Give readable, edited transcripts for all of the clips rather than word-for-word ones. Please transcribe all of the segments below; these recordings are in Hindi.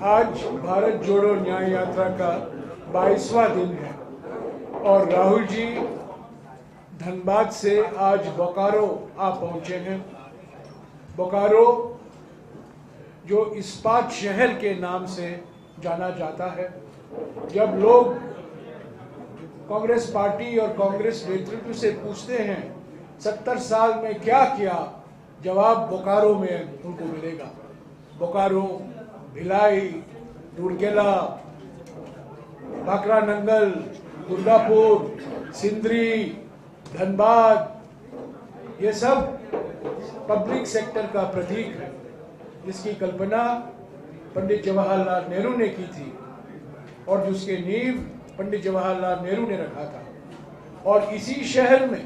आज भारत जोड़ो न्याय यात्रा का 22वां दिन है और राहुल जी धनबाद से आज बोकारो आ पहुंचे हैं। बोकारो जो इस्पात शहर के नाम से जाना जाता है। जब लोग कांग्रेस पार्टी और कांग्रेस नेतृत्व से पूछते हैं 70 साल में क्या किया, जवाब बोकारो में उनको मिलेगा। बोकारो, भिलाई, रूरकेला, भाखरा नंगल, दुर्गापुर, सिंदरी, धनबाद, ये सब पब्लिक सेक्टर का प्रतीक है, जिसकी कल्पना पंडित जवाहरलाल नेहरू ने की थी और जिसके नींव पंडित जवाहरलाल नेहरू ने रखा था। और इसी शहर में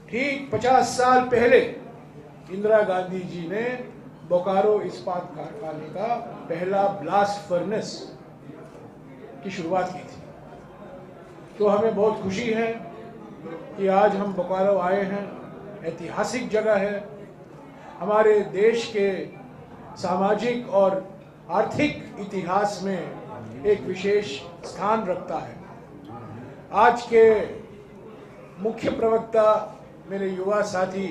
ठीक 50 साल पहले इंदिरा गांधी जी ने बोकारो इस्पात कारखाने का पहला ब्लास्ट फर्नेस की शुरुआत की थी। तो हमें बहुत खुशी है कि आज हम बोकारो आए हैं। ऐतिहासिक जगह है, हमारे देश के सामाजिक और आर्थिक इतिहास में एक विशेष स्थान रखता है। आज के मुख्य प्रवक्ता मेरे युवा साथी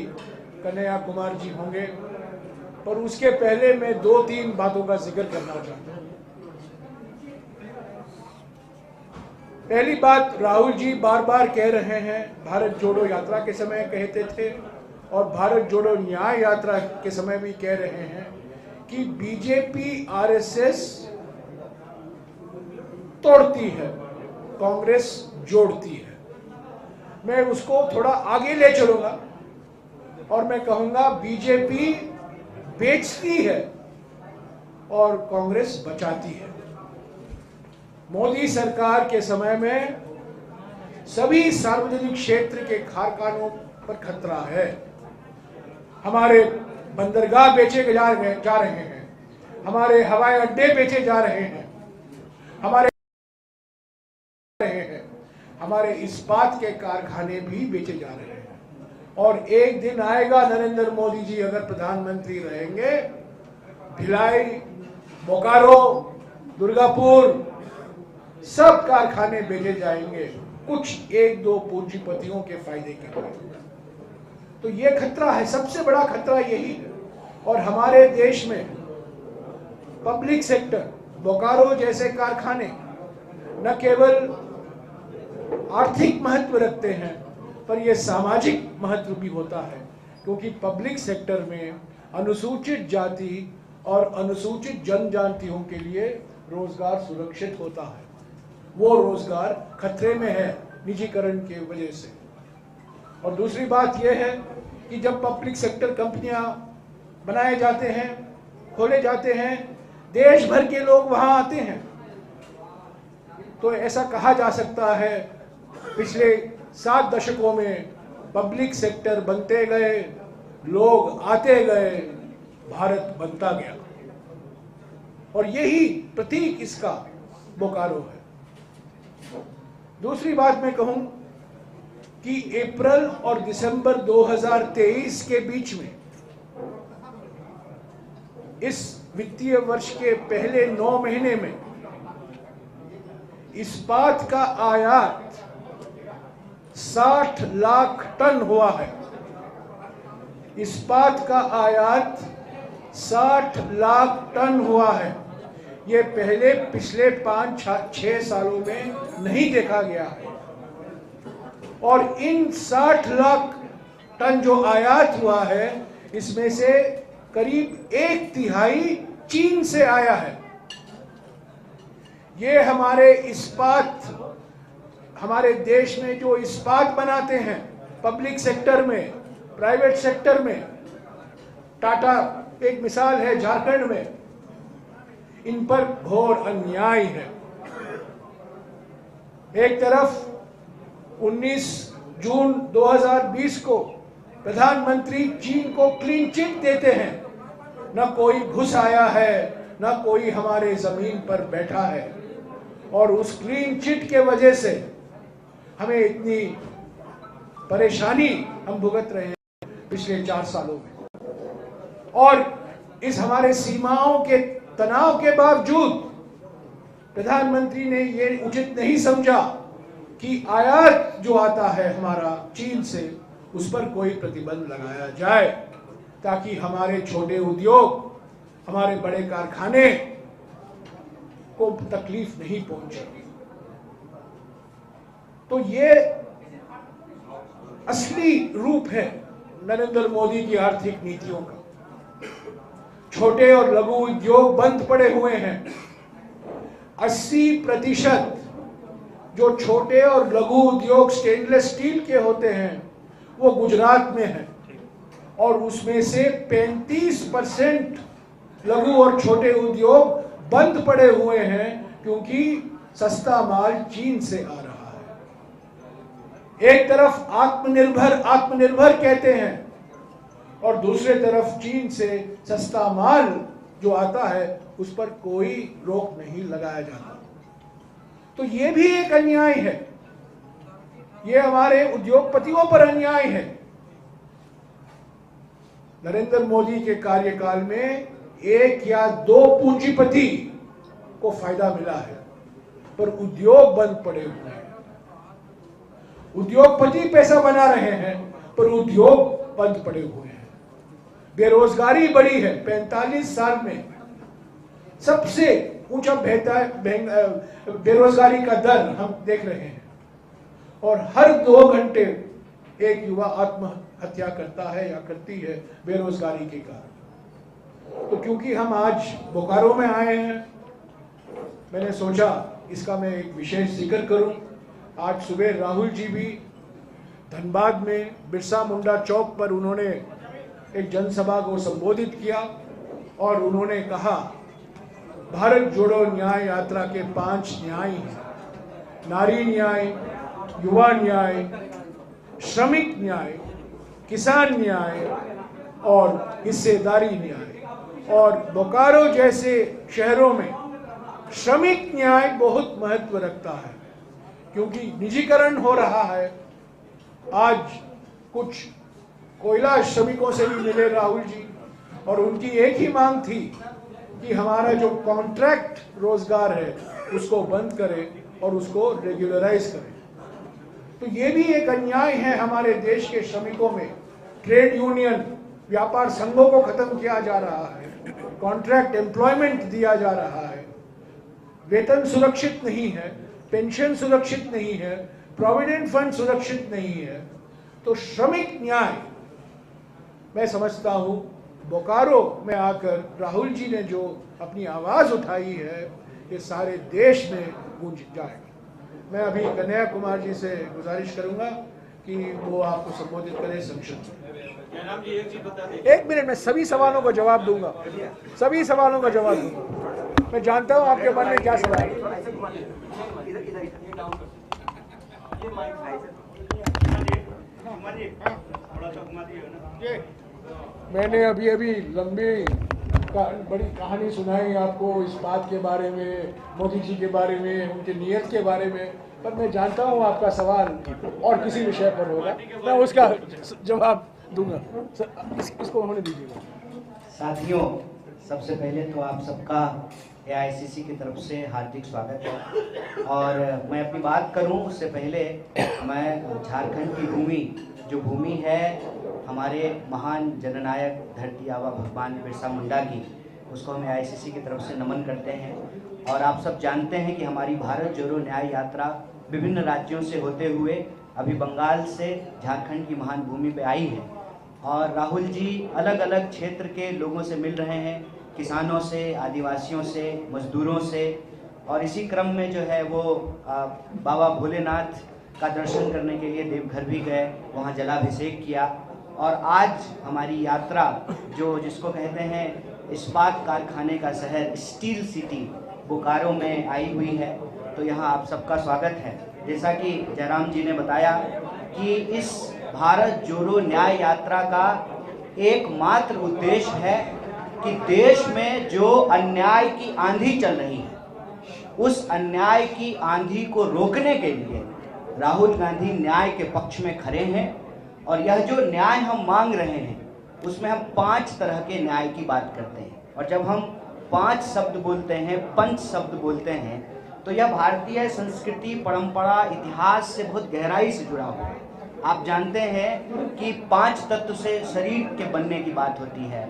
कन्हैया कुमार जी होंगे, पर उसके पहले मैं 2-3 बातों का जिक्र करना चाहता हूँ। पहली बात, राहुल जी बार बार कह रहे हैं, भारत जोड़ो यात्रा के समय कहते थे और भारत जोड़ो न्याय यात्रा के समय भी कह रहे हैं कि बीजेपी आरएसएस तोड़ती है, कांग्रेस जोड़ती है। मैं उसको थोड़ा आगे ले चलूंगा और मैं कहूंगा बीजेपी बेचती है और कांग्रेस बचाती है। मोदी सरकार के समय में सभी सार्वजनिक क्षेत्र के कारखानों पर खतरा है। हमारे बंदरगाह बेचे जा रहे हैं, हमारे हवाई अड्डे बेचे जा रहे हैं, हमारे इस्पात के कारखाने भी बेचे जा रहे हैं। और एक दिन आएगा, नरेंद्र मोदी जी अगर प्रधानमंत्री रहेंगे, भिलाई, बोकारो, दुर्गापुर सब कारखाने बेचे जाएंगे, कुछ 1-2 पूंजीपतियों के फायदे के लिए। तो ये खतरा है, सबसे बड़ा खतरा यही है। और हमारे देश में पब्लिक सेक्टर, बोकारो जैसे कारखाने न केवल आर्थिक महत्व रखते हैं, पर यह सामाजिक महत्व भी होता है, क्योंकि पब्लिक सेक्टर में अनुसूचित जाति और अनुसूचित जनजातियों के लिए रोजगार सुरक्षित होता है। वो रोजगार खतरे में है निजीकरण की वजह से। और दूसरी बात यह है कि जब पब्लिक सेक्टर कंपनियां बनाए जाते हैं, खोले जाते हैं, देश भर के लोग वहां आते हैं, तो ऐसा कहा जा सकता है पिछले 7 दशकों में पब्लिक सेक्टर बनते गए, लोग आते गए, भारत बनता गया। और यही प्रतीक इसका बोकारो है। दूसरी बात मैं कहूं कि अप्रैल और दिसंबर 2023 के बीच में, इस वित्तीय वर्ष के पहले 9 महीने में इस्पात का आयात 60 लाख टन हुआ है। इस्पात का आयात 60 लाख टन हुआ है। ये पहले पिछले 5-6 सालों में नहीं देखा गया है। और इन 60 लाख टन जो आयात हुआ है, इसमें से करीब 1/3 चीन से आया है। ये हमारे इस्पात, हमारे देश में जो इस्पात बनाते हैं पब्लिक सेक्टर में, प्राइवेट सेक्टर में, टाटा एक मिसाल है झारखंड में, इन पर घोर अन्याय है। एक तरफ 19 जून 2020 को प्रधानमंत्री चीन को क्लीन चिट देते हैं, न कोई घुस आया है, न कोई हमारे जमीन पर बैठा है। और उस क्लीन चिट के वजह से हमें इतनी परेशानी हम भुगत रहे हैं पिछले 4 सालों में। और इस हमारे सीमाओं के तनाव के बावजूद प्रधानमंत्री ने ये उचित नहीं समझा कि आयात जो आता है हमारा चीन से, उस पर कोई प्रतिबंध लगाया जाए ताकि हमारे छोटे उद्योग, हमारे बड़े कारखाने को तकलीफ नहीं पहुंचेगी। तो ये असली रूप है नरेंद्र मोदी की आर्थिक नीतियों का। छोटे और लघु उद्योग बंद पड़े हुए हैं। 80% जो छोटे और लघु उद्योग स्टेनलेस स्टील के होते हैं वो गुजरात में है, और उसमें से 35% लघु और छोटे उद्योग बंद पड़े हुए हैं क्योंकि सस्ता माल चीन से आ रहा है। एक तरफ आत्मनिर्भर कहते हैं और दूसरे तरफ चीन से सस्ता माल जो आता है उस पर कोई रोक नहीं लगाया जाता। तो ये भी एक अन्याय है, ये हमारे उद्योगपतियों पर अन्याय है। नरेंद्र मोदी के कार्यकाल में 1 या 2 पूंजीपति को फायदा मिला है, पर उद्योग बंद पड़े हुए हैं। उद्योगपति पैसा बना रहे हैं पर उद्योग बंद पड़े हुए हैं। बेरोजगारी बढ़ी है। 45 साल में सबसे ऊंचा बेरोजगारी का दर हम देख रहे हैं, और हर 2 घंटे एक युवा आत्महत्या करता है या करती है बेरोजगारी के कारण। तो क्योंकि हम आज बोकारो में आए हैं, मैंने सोचा इसका मैं एक विशेष जिक्र करूं। आज सुबह राहुल जी भी धनबाद में बिरसा मुंडा चौक पर उन्होंने एक जनसभा को संबोधित किया और उन्होंने कहा भारत जोड़ो न्याय यात्रा के 5 न्याय हैं: नारी न्याय, युवा न्याय, श्रमिक न्याय, किसान न्याय और हिस्सेदारी न्याय। और बोकारो जैसे शहरों में श्रमिक न्याय बहुत महत्व रखता है क्योंकि निजीकरण हो रहा है। आज कुछ कोयला श्रमिकों से भी मिले राहुल जी, और उनकी एक ही मांग थी कि हमारा जो कॉन्ट्रैक्ट रोजगार है उसको बंद करें और उसको रेगुलराइज करें। तो ये भी एक अन्याय है हमारे देश के श्रमिकों में। ट्रेड यूनियन, व्यापार संघों को खत्म किया जा रहा है, कॉन्ट्रैक्ट एम्प्लॉयमेंट दिया जा रहा है, वेतन सुरक्षित नहीं है, पेंशन सुरक्षित नहीं है, प्रोविडेंट फंड सुरक्षित नहीं है। तो श्रमिक न्याय, मैं समझता हूं बोकारो में आकर राहुल जी ने जो अपनी आवाज उठाई है ये सारे देश में गूंज जाएगा। मैं अभी कन्हैया कुमार जी से गुजारिश करूंगा कि वो आपको संबोधित करें संसद में। 1 मिनट में सभी सवालों का जवाब दूंगा, सभी सवालों का जवाब दूंगा। मैं जानता हूं आपके मन में क्या सवाल है। मैंने अभी लंबी बड़ी कहानी सुनाई आपको इस बात के बारे में, मोदी जी के बारे में, उनके नियत के बारे में, पर मैं जानता हूं आपका सवाल और किसी विषय पर होगा, मैं उसका जवाब दूंगा। इसको उन्होंने दीजिएगा। साथियों, सबसे पहले तो आप सबका AICC की तरफ से हार्दिक स्वागत है। और मैं अपनी बात करूं उससे पहले मैं झारखंड की भूमि, जो भूमि है हमारे महान जननायक धरती आबा भगवान बिरसा मुंडा की, उसको हम AICC की तरफ से नमन करते हैं। और आप सब जानते हैं कि हमारी भारत जोड़ो न्याय यात्रा विभिन्न राज्यों से होते हुए अभी बंगाल से झारखंड की महान भूमि पे आई है। और राहुल जी अलग अलग क्षेत्र के लोगों से मिल रहे हैं, किसानों से, आदिवासियों से, मजदूरों से, और इसी क्रम में जो है वो बाबा भोलेनाथ का दर्शन करने के लिए देवघर भी गए, वहाँ जलाभिषेक किया। और आज हमारी यात्रा जो जिसको कहते हैं इस्पात कारखाने का शहर, स्टील सिटी बोकारो में आई हुई है। तो यहाँ आप सबका स्वागत है। जैसा कि जयराम जी ने बताया कि इस भारत जोड़ो न्याय यात्रा का एकमात्र उद्देश्य है कि देश में जो अन्याय की आंधी चल रही है, उस अन्याय की आंधी को रोकने के लिए राहुल गांधी न्याय के पक्ष में खड़े हैं। और यह जो न्याय हम मांग रहे हैं उसमें हम 5 तरह के न्याय की बात करते हैं। और जब हम 5 शब्द बोलते हैं, पंच शब्द बोलते हैं, तो यह भारतीय संस्कृति, परंपरा, इतिहास से बहुत गहराई से जुड़ा हुआ है। आप जानते हैं कि 5 तत्व से शरीर के बनने की बात होती है,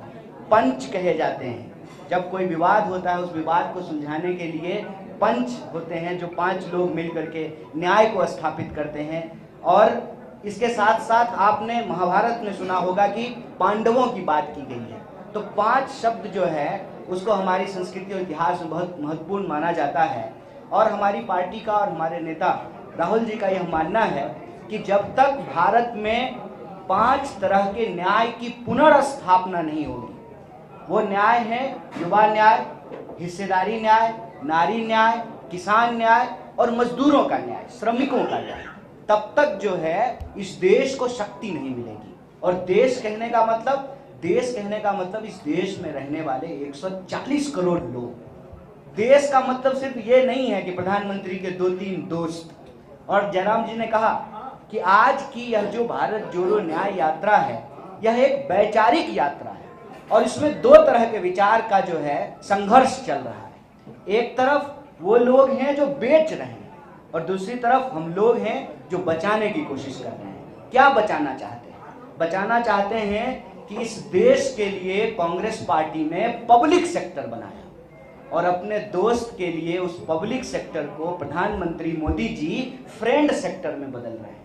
पंच कहे जाते हैं। जब कोई विवाद होता है, उस विवाद को सुलझाने के लिए पंच होते हैं, जो 5 लोग मिलकर के न्याय को स्थापित करते हैं। और इसके साथ साथ आपने महाभारत में सुना होगा कि पांडवों की बात की गई है। तो 5 शब्द जो है उसको हमारी संस्कृति और इतिहास में बहुत महत्वपूर्ण माना जाता है। और हमारी पार्टी का और हमारे नेता राहुल जी का यह मानना है कि जब तक भारत में 5 तरह के न्याय की पुनर्स्थापना नहीं होगी, वो न्याय है युवा न्याय, हिस्सेदारी न्याय, नारी न्याय, किसान न्याय और मजदूरों का न्याय, श्रमिकों का न्याय, तब तक जो है इस देश को शक्ति नहीं मिलेगी। और देश कहने का मतलब इस देश में रहने वाले 140 करोड़ लोग। देश का मतलब सिर्फ ये नहीं है कि प्रधानमंत्री के 2-3 दोस्त। और जयराम जी ने कहा कि आज की यह जो भारत जोड़ो न्याय यात्रा है, यह एक वैचारिक यात्रा है और इसमें 2 तरह के विचार का जो है संघर्ष चल रहा है। एक तरफ वो लोग हैं जो बेच रहे हैं और दूसरी तरफ हम लोग हैं जो बचाने की कोशिश कर रहे हैं। क्या बचाना चाहते हैं? बचाना चाहते हैं कि इस देश के लिए कांग्रेस पार्टी ने पब्लिक सेक्टर बनाया और अपने दोस्त के लिए उस पब्लिक सेक्टर को प्रधानमंत्री मोदी जी फ्रेंड सेक्टर में बदल रहे हैं।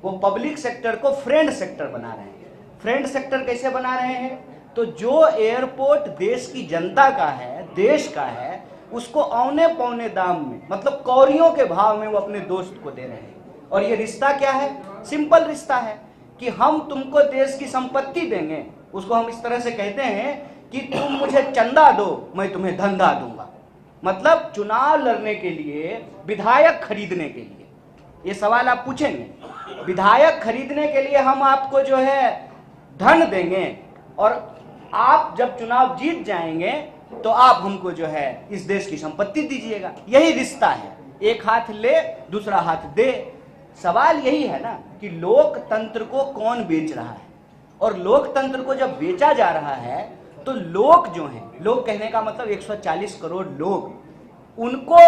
वो पब्लिक सेक्टर को फ्रेंड सेक्टर बना रहे हैं। फ्रेंड सेक्टर कैसे बना रहे हैं? तो जो एयरपोर्ट देश की जनता का है, देश का है, उसको औने पौने दाम में, मतलब कौड़ियों के भाव में वो अपने दोस्त को दे रहे हैं। और ये रिश्ता क्या है? सिंपल रिश्ता है कि हम तुमको देश की संपत्ति देंगे। उसको हम इस तरह से कहते हैं कि तुम मुझे चंदा दो, मैं तुम्हें धंधा दूंगा। मतलब चुनाव लड़ने के लिए, विधायक खरीदने के लिए, ये सवाल आप पूछेंगे, विधायक खरीदने के लिए हम आपको जो है धन देंगे और आप जब चुनाव जीत जाएंगे तो आप हमको जो है इस देश की संपत्ति दीजिएगा। यही रिश्ता है, एक हाथ ले दूसरा हाथ दे। सवाल यही है ना कि लोकतंत्र को कौन बेच रहा है। और लोकतंत्र को जब बेचा जा रहा है तो लोग जो हैं, लोग कहने का मतलब 140 करोड़ लोग, उनको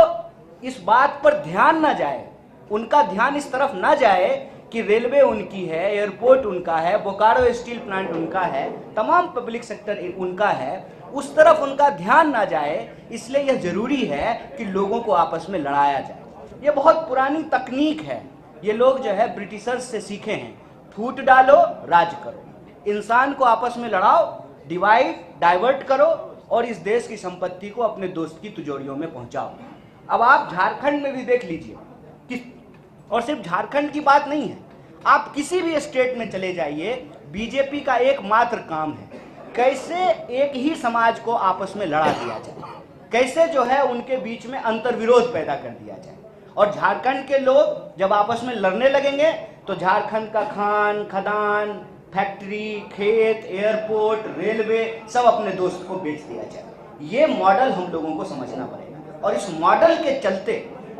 इस बात पर ध्यान ना जाए, उनका ध्यान इस तरफ ना जाए कि रेलवे उनकी है, एयरपोर्ट उनका है, बोकारो स्टील प्लांट उनका है, तमाम पब्लिक सेक्टर उनका है, उस तरफ उनका ध्यान ना जाए। इसलिए यह जरूरी है कि लोगों को आपस में लड़ाया जाए। ये बहुत पुरानी तकनीक है, ये लोग जो है ब्रिटिशर्स से सीखे हैं। फूट डालो, राज करो, इंसान को आपस में लड़ाओ, डिवाइड डाइवर्ट करो और इस देश की संपत्ति को अपने दोस्त की तिजोरियों में पहुंचाओ। अब आप झारखंड में भी देख लीजिए कि, और सिर्फ झारखंड की बात नहीं है, आप किसी भी स्टेट में चले जाइए, बीजेपी का एकमात्र काम है कैसे एक ही समाज को आपस में लड़ा दिया जाए, कैसे जो है उनके बीच में अंतर्विरोध पैदा कर दिया जाए। और झारखंड के लोग जब आपस में लड़ने लगेंगे तो झारखंड का खान, खदान, फैक्ट्री, खेत, एयरपोर्ट, रेलवे सब अपने दोस्त को बेच दिया जाए। ये मॉडल हम लोगों को समझना पड़ेगा और इस मॉडल के चलते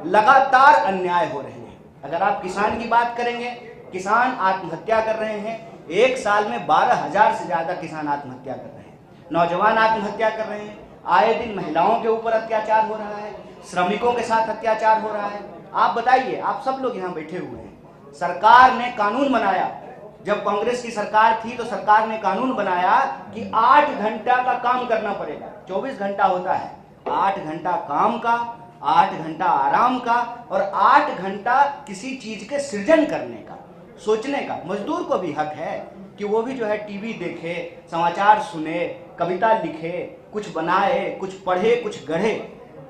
लगातार अन्याय हो रहे हैं। अगर आप किसान की बात करेंगे, किसान आत्महत्या कर रहे हैं। एक साल में 12,000 से ज्यादा किसान आत्महत्या कर रहे हैं, नौजवान आत्महत्या कर रहे हैं, आए दिन महिलाओं के ऊपर अत्याचार हो रहा है, श्रमिकों के साथ अत्याचार हो रहा है। आप बताइए, आप सब लोग यहाँ बैठे हुए हैं, सरकार ने कानून बनाया, जब कांग्रेस की सरकार थी तो सरकार ने कानून बनाया कि 8 घंटा का काम करना पड़ेगा। 24 घंटा होता है, 8 घंटा काम का, 8 घंटा आराम का और 8 घंटा किसी चीज के सृजन करने का, सोचने का। मजदूर को भी हक है कि वो भी जो है टीवी देखे, समाचार सुने, कविता लिखे, कुछ बनाए, कुछ पढ़े, कुछ गढ़े।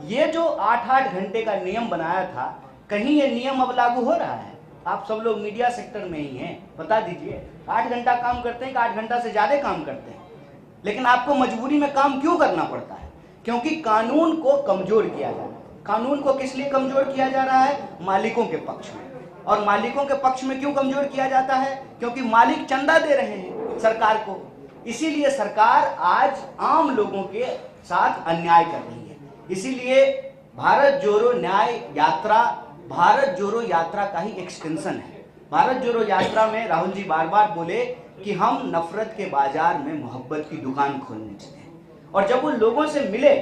ये जो 8-8 घंटे का नियम बनाया था, कहीं ये नियम अब लागू हो रहा है? आप सब लोग मीडिया सेक्टर में ही हैं, बता दीजिए 8 घंटा काम करते हैं कि 8 घंटा से ज्यादा काम करते हैं? लेकिन आपको मजबूरी में काम क्यों करना पड़ता है? क्योंकि कानून को कमजोर किया जा रहा है। कानून को किस लिए कमजोर किया जा रहा है? मालिकों के पक्ष में। और मालिकों के पक्ष में क्यों कमजोर किया जाता है? क्योंकि मालिक चंदा दे रहे हैं सरकार को। इसीलिए सरकार आज आम लोगों के साथ अन्याय कर रही है। इसीलिए भारत जोड़ो न्याय यात्रा भारत जोड़ो यात्रा का ही एक्सटेंशन है। भारत जोड़ो यात्रा में राहुल जी बार बार बोले कि हम नफरत के बाजार में मोहब्बत की दुकान खोलने चले और जब वो लोगों से मिले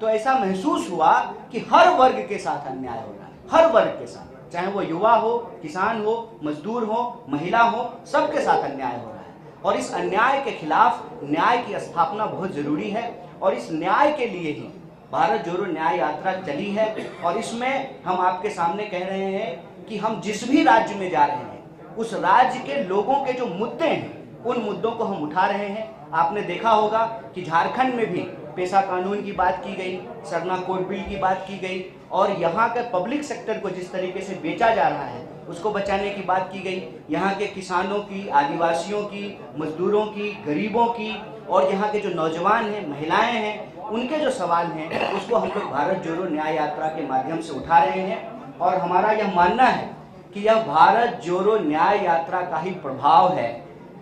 तो ऐसा महसूस हुआ कि हर वर्ग के साथ अन्याय हो रहा है, हर वर्ग के साथ, चाहे वो युवा हो, किसान हो, मजदूर हो, महिला हो, सबके साथ अन्याय हो रहा है। और इस अन्याय के खिलाफ न्याय की स्थापना बहुत जरूरी है और इस न्याय के लिए ही भारत जोड़ो न्याय यात्रा चली है। और इसमें हम आपके सामने कह रहे हैं कि हम जिस भी राज्य में जा रहे हैं उस राज्य के लोगों के जो मुद्दे हैं उन मुद्दों को हम उठा रहे हैं। आपने देखा होगा कि झारखंड में भी पेशा कानून की बात की गई, सरना कोड बिल की बात की गई और यहाँ के पब्लिक सेक्टर को जिस तरीके से बेचा जा रहा है उसको बचाने की बात की गई। यहाँ के किसानों की, आदिवासियों की, मजदूरों की, गरीबों की और यहाँ के जो नौजवान हैं, महिलाएं हैं, उनके जो सवाल हैं उसको हम लोग भारत जोड़ो न्याय यात्रा के माध्यम से उठा रहे हैं। और हमारा यह मानना है कि यह भारत जोड़ो न्याय यात्रा का ही प्रभाव है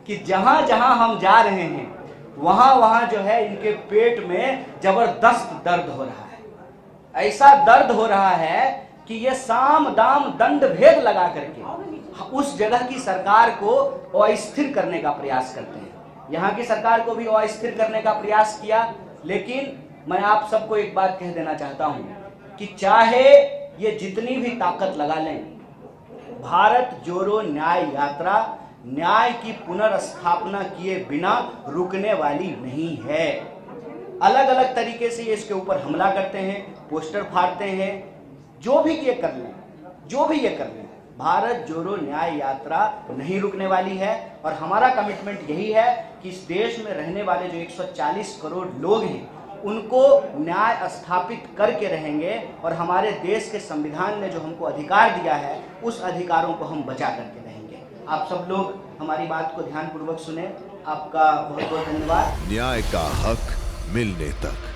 कि जहाँ जहाँ हम जा रहे हैं वहाँ वहाँ जो है इनके पेट में जबरदस्त दर्द हो रहा है। ऐसा दर्द हो रहा है कि ये साम दाम दंड भेद लगा करके उस जगह की सरकार को अस्थिर करने का प्रयास करते हैं। यहाँ की सरकार को भी अस्थिर करने का प्रयास किया, लेकिन मैं आप सबको एक बात कह देना चाहता हूँ कि चाहे ये जितनी भी ताकत लगा लें, भारत जोड़ो न्याय यात्रा न्याय की पुनर्स्थापना किए बिना रुकने वाली नहीं है। अलग अलग तरीके से ये इसके ऊपर हमला करते हैं, पोस्टर फाड़ते हैं, जो भी ये कर लें, भारत जोड़ो न्याय यात्रा नहीं रुकने वाली है। और हमारा कमिटमेंट यही है कि इस देश में रहने वाले जो 140 करोड़ लोग हैं उनको न्याय स्थापित करके रहेंगे और हमारे देश के संविधान ने जो हमको अधिकार दिया है उस अधिकारों को हम बचा करके रहेंगे। आप सब लोग हमारी बात को ध्यानपूर्वक सुने। आपका बहुत बहुत धन्यवाद। न्याय का हक मिलने तक